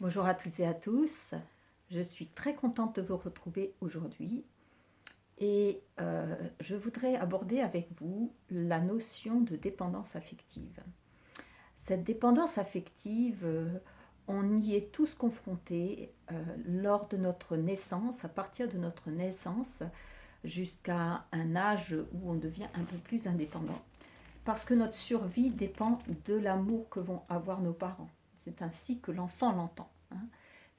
Bonjour à toutes et à tous, je suis très contente de vous retrouver aujourd'hui et je voudrais aborder avec vous la notion de dépendance affective. Cette dépendance affective, on y est tous confrontés lors de notre naissance, à partir de notre naissance jusqu'à un âge où on devient un peu plus indépendant. Parce que notre survie dépend de l'amour que vont avoir nos parents. C'est ainsi que l'enfant l'entend, hein.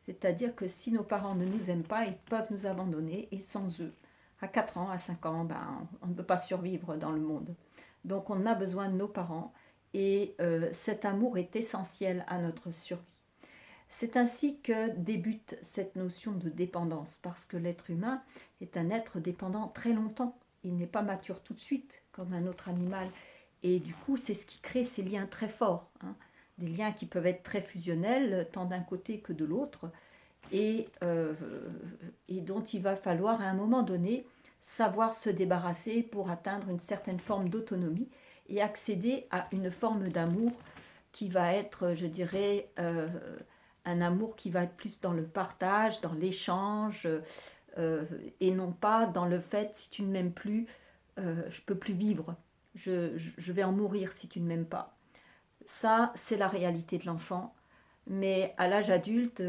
C'est-à-dire que si nos parents ne nous aiment pas, ils peuvent nous abandonner et sans eux, à 4 ans, à 5 ans, on ne peut pas survivre dans le monde. Donc on a besoin de nos parents et cet amour est essentiel à notre survie. C'est ainsi que débute cette notion de dépendance, parce que l'être humain est un être dépendant très longtemps. Il n'est pas mature tout de suite, comme un autre animal. Et du coup, c'est ce qui crée ces liens très forts, hein. Des liens qui peuvent être très fusionnels, tant d'un côté que de l'autre, et, euh, et dont il va falloir à un moment donné savoir se débarrasser pour atteindre une certaine forme d'autonomie et accéder à une forme d'amour qui va être, je dirais, un amour qui va être plus dans le partage, dans l'échange, euh, et non pas dans le fait, si tu ne m'aimes plus, je ne peux plus vivre, je vais en mourir si tu ne m'aimes pas. Ça, c'est la réalité de l'enfant. Mais à l'âge adulte,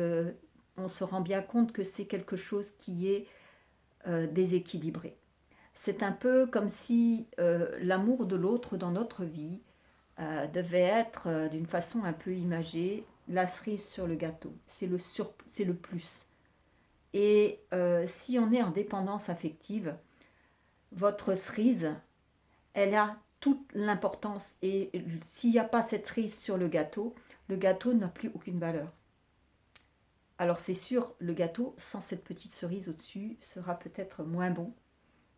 on se rend bien compte que c'est quelque chose qui est déséquilibré. C'est un peu comme si l'amour de l'autre dans notre vie devait être, d'une façon un peu imagée, la cerise sur le gâteau. C'est le plus. Et si on est en dépendance affective, votre cerise, elle a toute l'importance. Et s'il n'y a pas cette cerise sur le gâteau n'a plus aucune valeur. Alors c'est sûr, le gâteau, sans cette petite cerise au-dessus, sera peut-être moins bon,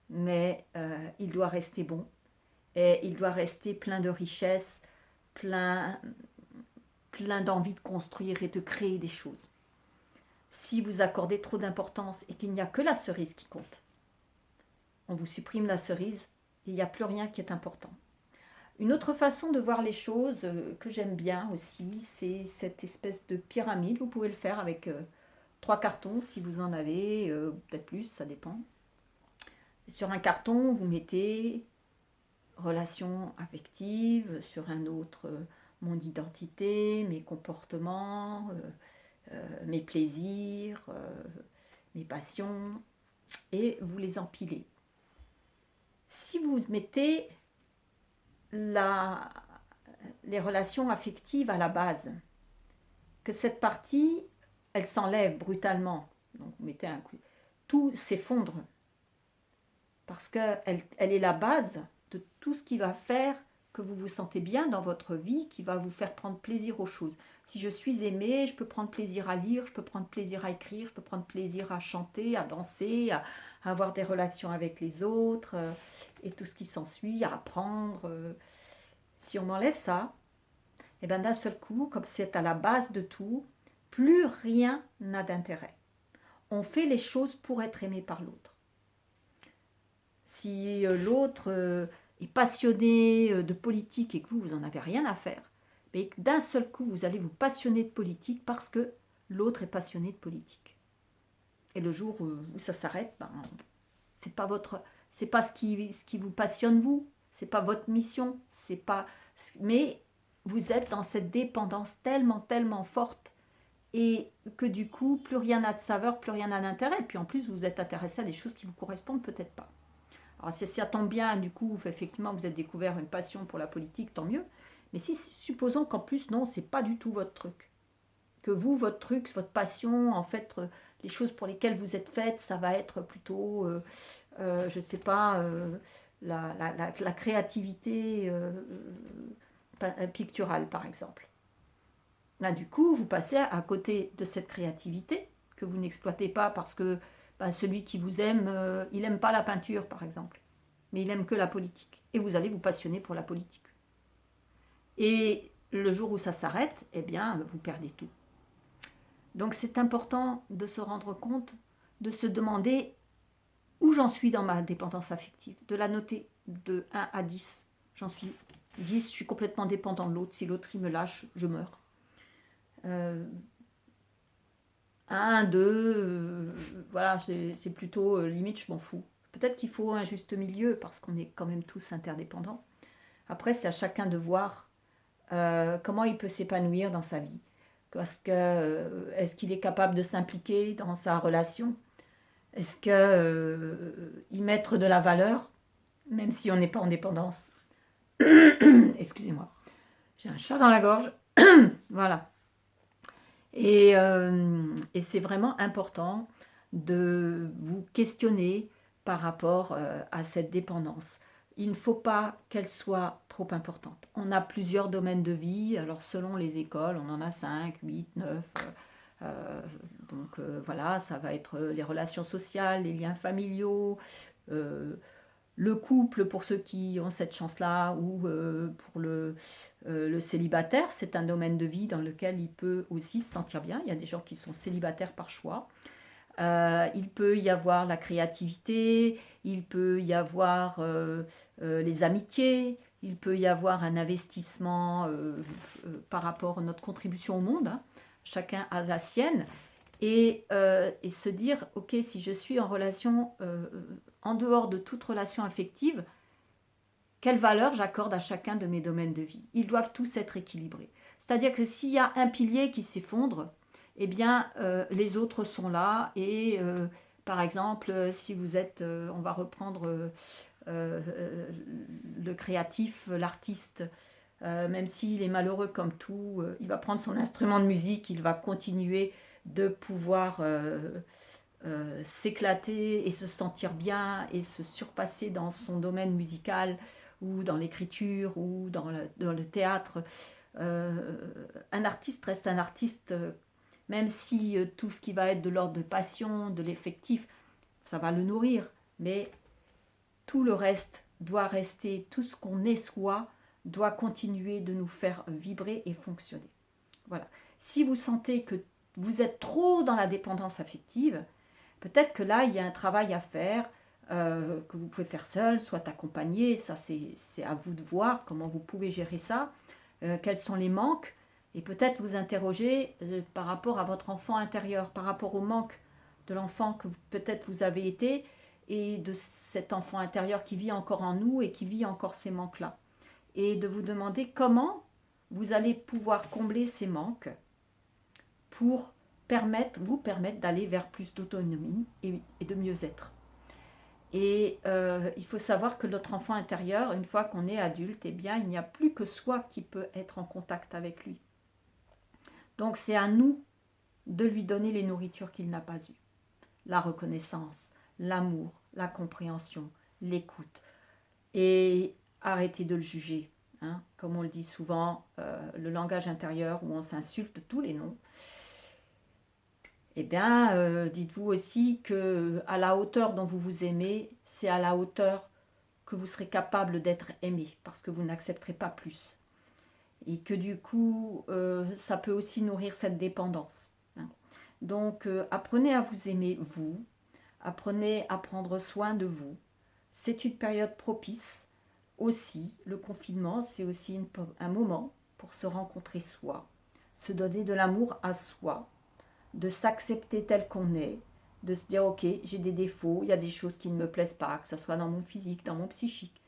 mais il doit rester bon. Et il doit rester plein de richesse, plein, plein d'envie de construire et de créer des choses. Si vous accordez trop d'importance et qu'il n'y a que la cerise qui compte, on vous supprime la cerise et il n'y a plus rien qui est important. Une autre façon de voir les choses que j'aime bien aussi, c'est cette espèce de pyramide. Vous pouvez le faire avec 3 cartons si vous en avez, peut-être plus, ça dépend. Sur un carton, vous mettez relations affectives, sur un autre, mon identité, mes comportements, mes plaisirs, mes passions, et vous les empilez. Si vous mettez la, les relations affectives à la base, que cette partie, elle s'enlève brutalement, donc vous mettez un coup, tout s'effondre, parce qu'elle elle est la base de tout ce qui va faire que vous vous sentez bien dans votre vie, qui va vous faire prendre plaisir aux choses. Si je suis aimée, je peux prendre plaisir à lire, je peux prendre plaisir à écrire, je peux prendre plaisir à chanter, à danser, à avoir des relations avec les autres, et tout ce qui s'ensuit, à apprendre. Si on m'enlève ça, et bien d'un seul coup, comme c'est à la base de tout, plus rien n'a d'intérêt. On fait les choses pour être aimé par l'autre. Si l'autre est passionné de politique et que vous n'en avez rien à faire, mais d'un seul coup, vous allez vous passionner de politique parce que l'autre est passionné de politique. Et le jour où ça s'arrête, c'est pas ce qui vous passionne vous, c'est pas votre mission, c'est pas, mais vous êtes dans cette dépendance tellement, tellement forte et que du coup, plus rien n'a de saveur, plus rien n'a d'intérêt. Et puis en plus, vous êtes intéressé à des choses qui vous correspondent peut-être pas. Alors si ça tombe bien, du coup, effectivement, vous avez découvert une passion pour la politique, tant mieux. Mais si, supposons qu'en plus, non, c'est pas du tout votre truc. Que vous, votre truc, votre passion, en fait, les choses pour lesquelles vous êtes faites, ça va être plutôt, je sais pas, la créativité picturale, par exemple. Là, du coup, vous passez à côté de cette créativité que vous n'exploitez pas parce que celui qui vous aime, il n'aime pas la peinture, par exemple, mais il aime que la politique. Et vous allez vous passionner pour la politique. Et le jour où ça s'arrête, eh bien, vous perdez tout. Donc c'est important de se rendre compte, de se demander où j'en suis dans ma dépendance affective, de la noter de 1 à 10. J'en suis 10, je suis complètement dépendant de l'autre. Si l'autre il me lâche, je meurs. Euh, un, deux, voilà, c'est plutôt limite, je m'en fous. Peut-être qu'il faut un juste milieu parce qu'on est quand même tous interdépendants. Après, c'est à chacun de voir comment il peut s'épanouir dans sa vie. Parce que, est-ce qu'il est capable de s'impliquer dans sa relation? Est-ce que y mettre de la valeur, même si on n'est pas en dépendance? Excusez-moi, j'ai un chat dans la gorge. Voilà. Et c'est vraiment important de vous questionner par rapport à cette dépendance. Il ne faut pas qu'elle soit trop importante. On a plusieurs domaines de vie, alors selon les écoles, on en a 5, 8, 9. Voilà, ça va être les relations sociales, les liens familiaux, euh, le couple pour ceux qui ont cette chance-là, ou pour le célibataire, c'est un domaine de vie dans lequel il peut aussi se sentir bien. Il y a des gens qui sont célibataires par choix. Il peut y avoir la créativité, il peut y avoir les amitiés, il peut y avoir un investissement par rapport à notre contribution au monde, hein. Chacun a la sienne. Et se dire, ok, si je suis en relation, en dehors de toute relation affective, quelle valeur j'accorde à chacun de mes domaines de vie? Ils doivent tous être équilibrés. C'est-à-dire que s'il y a un pilier qui s'effondre, eh bien, les autres sont là. Et par exemple, si vous êtes, on va reprendre le créatif, l'artiste, même s'il est malheureux comme tout, il va prendre son instrument de musique, il va continuer de pouvoir s'éclater et se sentir bien et se surpasser dans son domaine musical ou dans l'écriture ou dans le théâtre. Un artiste reste un artiste, même si tout ce qui va être de l'ordre de passion, de l'effectif, ça va le nourrir, mais tout le reste doit rester, tout ce qu'on est soi, doit continuer de nous faire vibrer et fonctionner. Voilà. Si vous sentez que vous êtes trop dans la dépendance affective, peut-être que là, il y a un travail à faire que vous pouvez faire seul, soit accompagné. Ça, c'est à vous de voir comment vous pouvez gérer ça, quels sont les manques, et peut-être vous interroger par rapport à votre enfant intérieur, par rapport au manque de l'enfant que peut-être vous avez été, et de cet enfant intérieur qui vit encore en nous et qui vit encore ces manques-là. Et de vous demander comment vous allez pouvoir combler ces manques pour vous permettre d'aller vers plus d'autonomie et de mieux-être. Et il faut savoir que notre enfant intérieur, une fois qu'on est adulte, eh bien, il n'y a plus que soi qui peut être en contact avec lui. Donc c'est à nous de lui donner les nourritures qu'il n'a pas eues. La reconnaissance, l'amour, la compréhension, l'écoute. Et arrêter de le juger. Hein. Comme on le dit souvent, le langage intérieur où on s'insulte tous les noms. Eh bien, dites-vous aussi que à la hauteur dont vous vous aimez, c'est à la hauteur que vous serez capable d'être aimé, parce que vous n'accepterez pas plus. Et que du coup, ça peut aussi nourrir cette dépendance. Hein. Donc, apprenez à vous aimer, vous. Apprenez à prendre soin de vous. C'est une période propice aussi. Le confinement, c'est aussi un moment pour se rencontrer soi, se donner de l'amour à soi, de s'accepter tel qu'on est, de se dire ok, j'ai des défauts, il y a des choses qui ne me plaisent pas, que ce soit dans mon physique, dans mon psychique,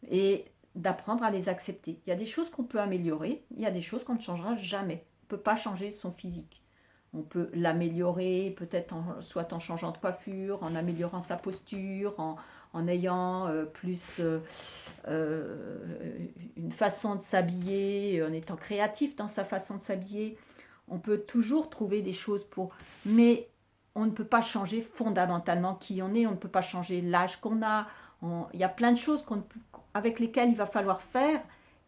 et d'apprendre à les accepter. Il y a des choses qu'on peut améliorer, il y a des choses qu'on ne changera jamais. On ne peut pas changer son physique. On peut l'améliorer peut-être soit en changeant de coiffure, en améliorant sa posture, en ayant plus une façon de s'habiller, en étant créatif dans sa façon de s'habiller. On peut toujours trouver des choses pour... Mais on ne peut pas changer fondamentalement qui on est, on ne peut pas changer l'âge qu'on a. Il y a plein de choses avec lesquelles il va falloir faire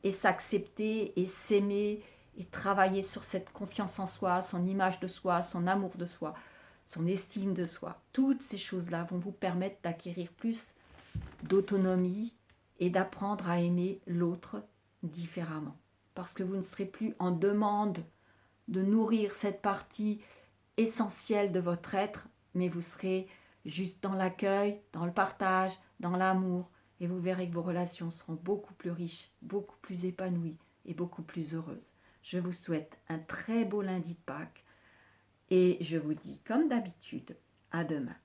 et s'accepter et s'aimer et travailler sur cette confiance en soi, son image de soi, son amour de soi, son estime de soi. Toutes ces choses-là vont vous permettre d'acquérir plus d'autonomie et d'apprendre à aimer l'autre différemment. Parce que vous ne serez plus en demande de nourrir cette partie essentielle de votre être, mais vous serez juste dans l'accueil, dans le partage, dans l'amour, et vous verrez que vos relations seront beaucoup plus riches, beaucoup plus épanouies et beaucoup plus heureuses. Je vous souhaite un très beau lundi de Pâques Et je vous dis comme d'habitude, à demain.